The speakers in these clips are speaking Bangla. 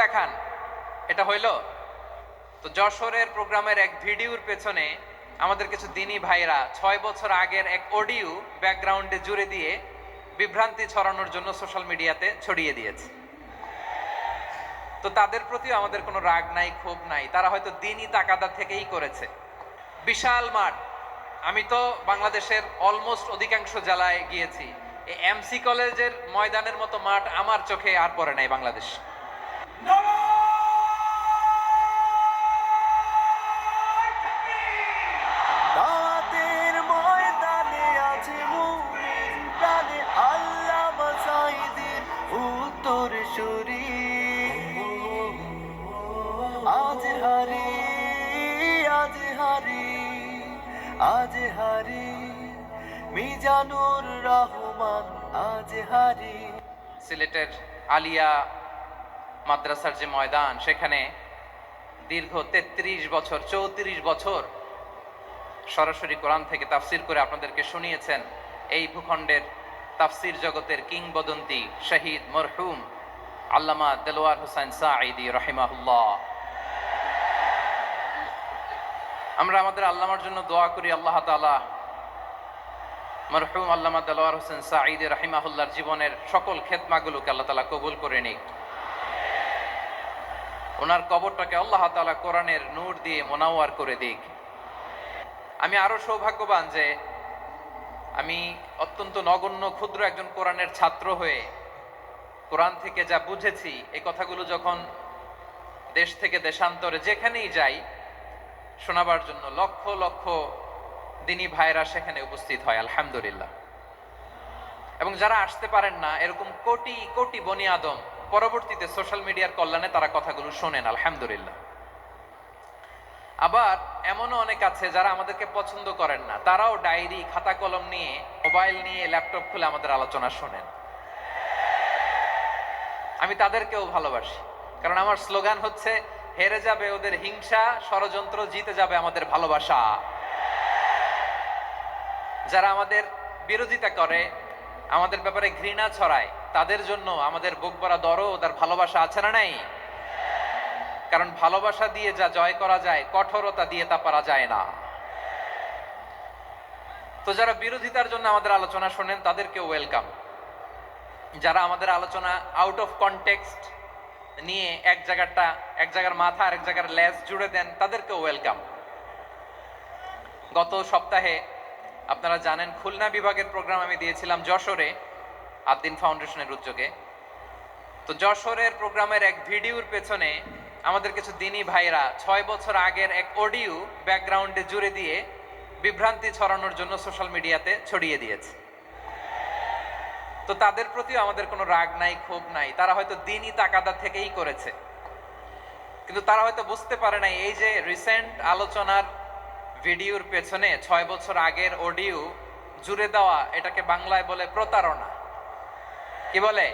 দেখান, এটা হইল। তো যশোরের প্রোগ্রামের এক ভিডিওর পেছনে আমাদের কিছু দিনী ভাইরা 6 বছর আগের এক অডিও ব্যাকগ্রাউন্ডে জুড়ে দিয়ে বিভ্রান্তি ছড়ানোর জন্য সোশ্যাল মিডিয়াতে ছড়িয়ে দিয়েছে। তো তাদের প্রতিও আমাদের কোনো রাগ নাই, ক্ষোভ নাই, তারা হয়তো দিনই তাকাদা থেকেই করেছে। বিশাল মাঠ, আমি তো বাংলাদেশের অলমোস্ট অধিকাংশ জেলায় গিয়েছি, এই এমসি কলেজের ময়দানের মতো মাঠ আমার চোখে আর পড়ে নাই বাংলাদেশ। দাওয়াতের ময়দানে আছে মুমিন প্রাণে আল্লামা সাঈদীর উত্তরসূরি। আজ হারি আজ হারি আজ হারি মিজানুর রহমান আজ হারি। সিলেটের আলিয়া মাদ্রাসার যে ময়দান, সেখানে দীর্ঘ 33 বছর 34 বছর সরাসরি কোরআন থেকে তাফসির করে আপনাদেরকে শুনিয়েছেন এই ভূখণ্ডের তাফসির জগতের কিংবদন্তি শহীদ মরহুম আল্লামা দেলোয়ার হোসেন সাঈদী রাহিমাহুল্লাহ। আমরা আমাদের আল্লামার জন্য দোয়া করি, আল্লাহ তাআলা মরহুম আল্লামা দেলোয়ার হোসেন সাঈদী রাহিমাহুল্লাহর জীবনের সকল খেদমাগুলোকে আল্লাহ তাআলা কবুল করে নিক। ওনার কবরটাকে আল্লাহ তাআলা কোরআনের নূর দিয়ে মোনাওয়ার করে দিক। আমি আরো সৌভাগ্যবান যে আমি অত্যন্ত নগণ্য ক্ষুদ্র একজন কোরআনের ছাত্র হয়ে কোরআন থেকে যা বুঝেছি, এই কথাগুলো যখন দেশ থেকে দেশান্তরে যেখানেই যাই শোনাবার জন্য লক্ষ লক্ষ দিনী ভাইরা সেখানে উপস্থিত হয়, আলহামদুলিল্লাহ। এবং যারা আসতে পারেন না, এরকম কোটি কোটি বনি আদম পরবর্তীতে সোশ্যাল মিডিয়ার কল্যাণে তারা কথাগুলো শোনেন, আলহামদুলিল্লাহ। আবার এমনও অনেক আছে যারা আমাদেরকে পছন্দ করেন না, তারাও ডায়েরি খাতা কলম নিয়ে, মোবাইল নিয়ে, ল্যাপটপ খুলে আমাদের আলোচনা শোনেন। আমি তাদেরকেও ভালোবাসি, কারণ আমার স্লোগান হচ্ছে হেরে যাবে ওদের হিংসা, ষড়যন্ত্র, জিতে যাবে আমাদের ভালোবাসা। যারা আমাদের বিরোধিতা করে, আমাদের ব্যাপারে ঘৃণা ছড়ায়, তাদের জন্য আমাদের বুক ভরা দরদ আর ভালোবাসা আছে না নাই? কারণ ভালোবাসা দিয়ে যা জয় করা যায়, কঠোরতা দিয়ে তা পারা যায় না। তো যারা বিরোধিতার জন্য আমাদের আলোচনা শোনেন তাদেরকেও ওয়েলকাম। যারা আমাদের আলোচনা আউট অফ কনটেক্সট নিয়ে এক জায়গার মাথা আর এক জায়গার লেজ জুড়ে দেন, তাদেরকেও ওয়েলকাম। গত সপ্তাহে আপনারা জানেন খুলনা বিভাগের প্রোগ্রাম আমি দিয়েছিলাম যশোরে আদ্দিন ফাউন্ডেশনের উদ্যোগে। তো যশোরের প্রোগ্রামের এক ভিডিওর পেছনে আমাদের কিছু দিনী ভাইরা 6 বছর আগের এক অডিও ব্যাকগ্রাউন্ডে জুড়ে দিয়ে বিভ্রান্তি ছড়ানোর জন্য সোশ্যাল মিডিয়াতে ছড়িয়ে দিয়েছে। তো তাদের প্রতিও আমাদের কোনো রাগ নাই, ক্ষোভ নাই, তারা হয়তো দিনই তাকাদা থেকেই করেছে। কিন্তু তারা হয়তো বুঝতে পারে নাই এই যে রিসেন্ট আলোচনার ভিডিওর পেছনে 6 বছর আগের অডিও জুড়ে দেওয়া, এটাকে বাংলায় বলে প্রতারণা। কি বলে?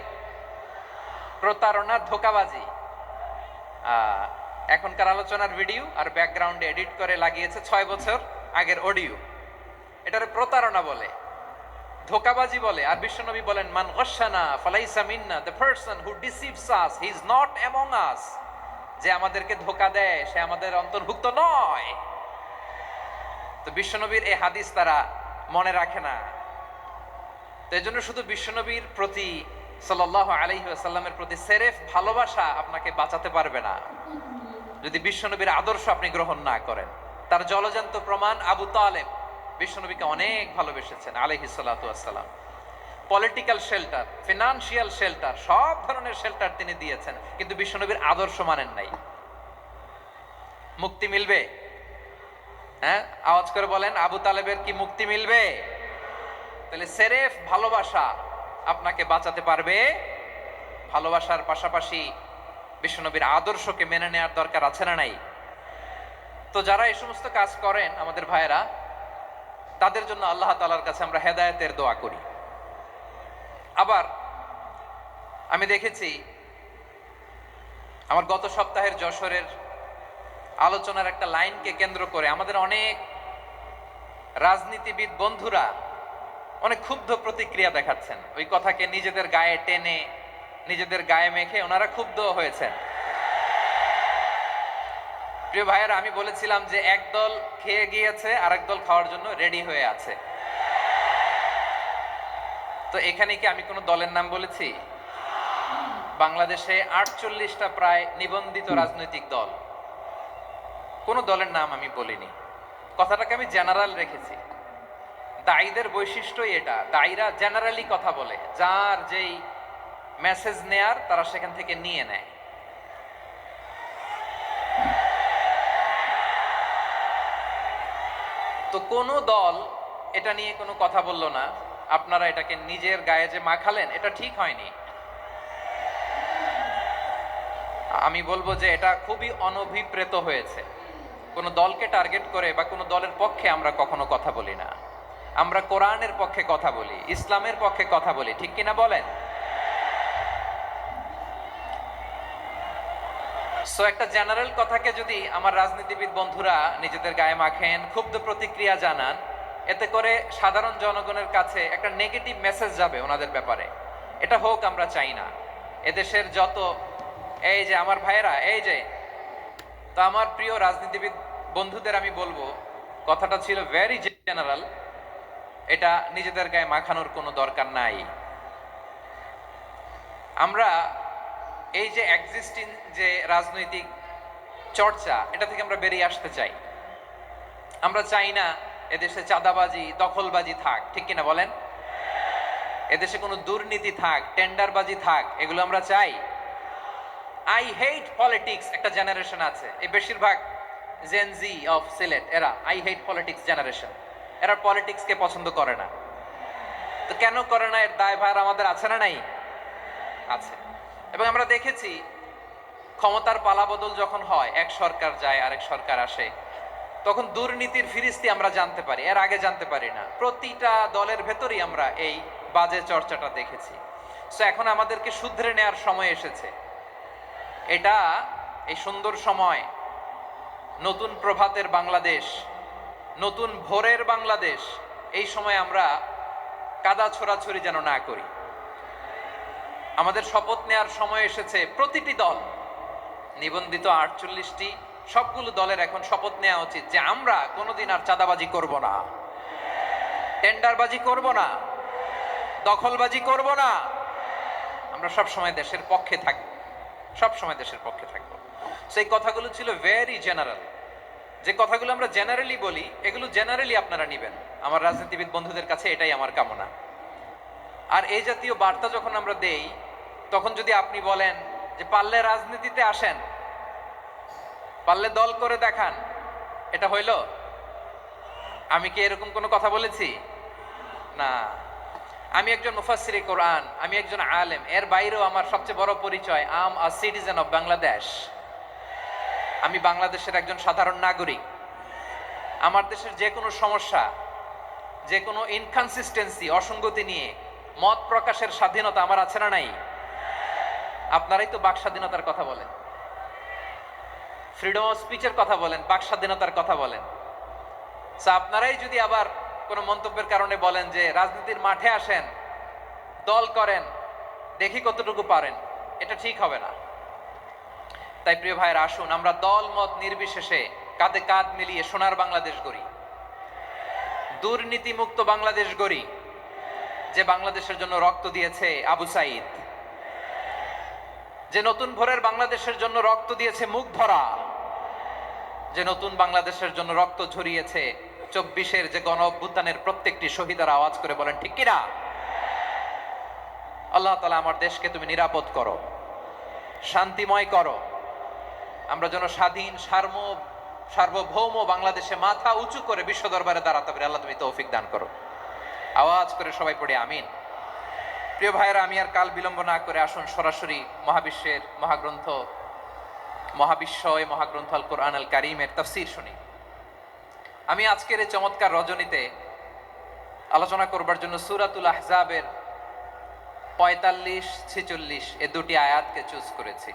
প্রতারণা, ধোঁকাবাজি। এখনকার আলোচনার ভিডিও আর ব্যাকগ্রাউন্ডে এডিট করে লাগিয়েছে 6 বছর আগের অডিও। এটারে প্রতারণা বলে, ধোঁকাবাজি বলে। আর বিশ্বনবী বলেন, মান গাশশানা ফালাইসা মিন্না, the person who deceives us he is not among us. যে আমাদেরকে ধোঁকা দেয় সে আমাদের অন্তর্ভুক্ত নয়। তো বিশ্বনবীর এই হাদিস তারা মনে রাখে না। তো এই জন্য শুধু বিশ্বনবীর প্রতি সাল্লাল্লাহু আলাইহি ওয়াসাল্লামের প্রতি সেরেফ ভালোবাসা আপনাকে বাঁচাতে পারবে না যদি বিশ্বনবীর আদর্শ আপনি গ্রহণ না করেন। তার জলজান্ত প্রমাণ, আবু তালেব বিশ্বনবীকে অনেক ভালোবেসেছেন আলাইহিস সালাতু ওয়াসসালাম। পলিটিক্যাল শেল্টার, ফিনান্সিয়াল শেল্টার, সব ধরনের শেল্টার তিনি দিয়েছেন, কিন্তু বিশ্বনবীর আদর্শ মানেন নাই। মুক্তি মিলবে? হ্যাঁ, আওয়াজ করে বলেন, আবু তালেবের কি মুক্তি মিলবে? তাহলে সেরেফ ভালোবাসা আপনাকে বাঁচাতে পারবে। ভালোবাসার পাশাপাশি বিশ্বনবীর আদর্শকে মেনে নেওয়ার দরকার আছে না নাই? তো যারা এই সমস্ত কাজ করেন আমাদের ভাইয়েরা, তাদের জন্য আল্লাহ তাআলার কাছে আমরা হেদায়েতের দোয়া করি। আবার আমি দেখেছি আমার গত সপ্তাহের যশোরের আলোচনার একটা লাইনকে কেন্দ্র করে আমাদের অনেক রাজনীতিবিদ বন্ধুরা অনেক ক্ষুব্ধ প্রতিক্রিয়া দেখাচ্ছেন। ওই কথাকে নিজেদের গায়ে টেনে, নিজেদের গায়ে মেখে ওনারা ক্ষুব্ধ হয়েছেন। প্রিয় ভাইয়েরা, আমি বলেছিলাম যে এক দল খেয়ে গিয়েছে, আরেক দল খাওয়ার জন্য রেডি হয়ে আছে। তো এখানে কি আমি কোনো দলের নাম বলেছি? বাংলাদেশে 48টা প্রায় নিবন্ধিত রাজনৈতিক দল, কোনো দলের নাম আমি বলিনি। কথাটাকে আমি জেনারেল রেখেছি। দায়ীদের বৈশিষ্ট্যই এটা, দায়ীরা জেনারেলি কথা বলে, যার যেই মেসেজ নেয়ার তারা সেখান থেকে নিয়ে নেয়। তো কোনো দল এটা নিয়ে কোনো কথা বলল না, আপনারা এটাকে নিজের গায়ে যে মাখালেন, এটা ঠিক হয়নি। আমি বলবো যে এটা খুবই অনভিপ্রেত হয়েছে। কোনো দলকে টার্গেট করে বা কোনো দলের পক্ষে আমরা কখনো কথা বলি না। আমরা কোরআনের পক্ষে কথা বলি, ইসলামের পক্ষে কথা বলি, ঠিক কিনা বলেন? সো একটা জেনারেল কথাকে যদি আমার রাজনীতিবিদ বন্ধুরা নিজেদের গায়ে মাখেন, ক্ষুব্ধ প্রতিক্রিয়া জানান, এতে করে সাধারণ জনগণের কাছে একটা নেগেটিভ মেসেজ যাবে ওনাদের ব্যাপারে। এটা হোক আমরা চাই না। এদেশের যত এই যে আমার ভাইয়েরা, এই যে, তো আমার প্রিয় রাজনীতিবিদ বন্ধুদের আমি বলবো, কথাটা ছিল ভেরি জেনারেল, এটা নিজেদের গায়ে মাখানোর কোনো দরকার নাই। আমরা এই যে এক্সিস্টিং যে রাজনৈতিক চর্চা, এটা থেকে আমরা বেরিয়ে আসতে চাই। আমরা চাই না এদেশে চাঁদাবাজি, দখলবাজি থাক, ঠিক কিনা বলেন? এদেশে কোনো দুর্নীতি থাক, টেন্ডারবাজি থাক, এগুলো আমরা চাই। আই হেট পলিটিক্স একটা জেনারেশন আছে, এই বেশিরভাগ জেন জি অফ সিলেট, এরা আই হেট পলিটিক্স জেনারেশন। এরা পলিটিক্সকে পছন্দ করে না। তো কেন করে না, এর দায়ভার আমাদের আছে না নাই? আছে। এবং আমরা দেখেছি ক্ষমতার পালাবদল যখন হয়, এক সরকার যায় আরেক সরকার আসে, তখন দুর্নীতির ফিরিস্তি আমরা জানতে পারি, এর আগে জানতে পারি না। প্রতিটা দলের ভেতরেই আমরা এই বাজে চর্চাটা দেখেছি। সো এখন আমাদেরকে শুধরে নেওয়ার সময় এসেছে। এটা এই সুন্দর সময়, নতুন প্রভাতের বাংলাদেশ, নতুন ভোরের বাংলাদেশ, এই সময় আমরা কাদা ছোড়াছুড়ি যেন না করি। আমাদের শপথ নেওয়ার সময় এসেছে। প্রতিটি দল, নিবন্ধিত 48টি, সবগুলো দলের এখন শপথ নেওয়া উচিত যে আমরা কোনোদিন আর চাঁদাবাজি করব না, টেন্ডারবাজি করব না, দখলবাজি করব না। আমরা সব সময় দেশের পক্ষে থাকব, সব সময় দেশের পক্ষে থাকব। সেই কথাগুলো ছিল ভেরি জেনারেল। যে কথাগুলো আমরা জেনারেলি বলি, এগুলো জেনারেলি আপনারা নেবেন। আমার রাজনীতিবিদ বন্ধুদের কাছে এটাই আমার কামনা। আর এই জাতীয় বার্তা যখন আমরা দেই, তখন যদি আপনি বলেন যে পারলে রাজনীতিতে আসেন, পারলে দল করে দেখান, এটা হইল? আমি কি এরকম কোনো কথা বলেছি? না। আমি একজন মুফাসসিরে কোরআন, আমি একজন আলেম, এর বাইরেও আমার সবচেয়ে বড় পরিচয় আম আ সিটিজেন অফ বাংলাদেশ। আমি বাংলাদেশের একজন সাধারণ নাগরিক। আমার দেশের যে কোনো সমস্যা, যে কোনো ইনকনসিস্টেন্সি, অসঙ্গতি নিয়ে মত প্রকাশের স্বাধীনতা আমার আছে না নাই? আপনারাই তো বাক স্বাধীনতার কথা বলেন, ফ্রিডম অফ স্পিচের কথা বলেন, বাক স্বাধীনতার কথা বলেন। আপনারাই যদি আবার কোনো মন্তব্যের কারণে বলেন যে রাজনীতির মাঠে আসেন, দল করেন, দেখি কতটুকু পারেন, এটা ঠিক হবে না। তাই প্রিয় ভাইয়েরা, আসুন আমরা দল মত নির্বিশেষে কাঁধে কাঁধ মিলিয়ে সোনার বাংলাদেশ গড়ি, দুর্নীতি মুক্ত বাংলাদেশ গড়ি, যে বাংলাদেশের জন্য রক্ত দিয়েছে আবু সাইদ, যে নতুন ভোরের বাংলাদেশের জন্য রক্ত দিয়েছে মুখ ভরা, যে নতুন বাংলাদেশের জন্য রক্ত ঝরিয়েছে 24-এর যে গণ অভ্যুত্থানের প্রত্যেকটি শহীদের আওয়াজ করে বলেন ঠিক কিনা? আল্লাহ তাআলা আমার দেশকে তুমি নিরাপদ করো, শান্তিময় করো। আমরা যেন স্বাধীন সার্বভৌম বাংলাদেশে মাথা উঁচু করে বিশ্ব দরবারে দাঁড়াতে পারি। আল্লাহ তুমি তৌফিক দান করো। আওয়াজ করে সবাই পড়ে আমিন। প্রিয় ভাইয়েরা, আমি আর কাল বিলম্ব না করে আসুন সরাসরি মহাবিশ্বের মহাগ্রন্থ, মহাগ্রন্থ আল কোরআন আল কারীমের তাফসীর শুনি। আমি আজকের এই চমৎকার রজনীতে আলোচনা করবার জন্য সূরাতুল আহজাবের 45-46 এ দুটি আয়াতকে চুজ করেছি।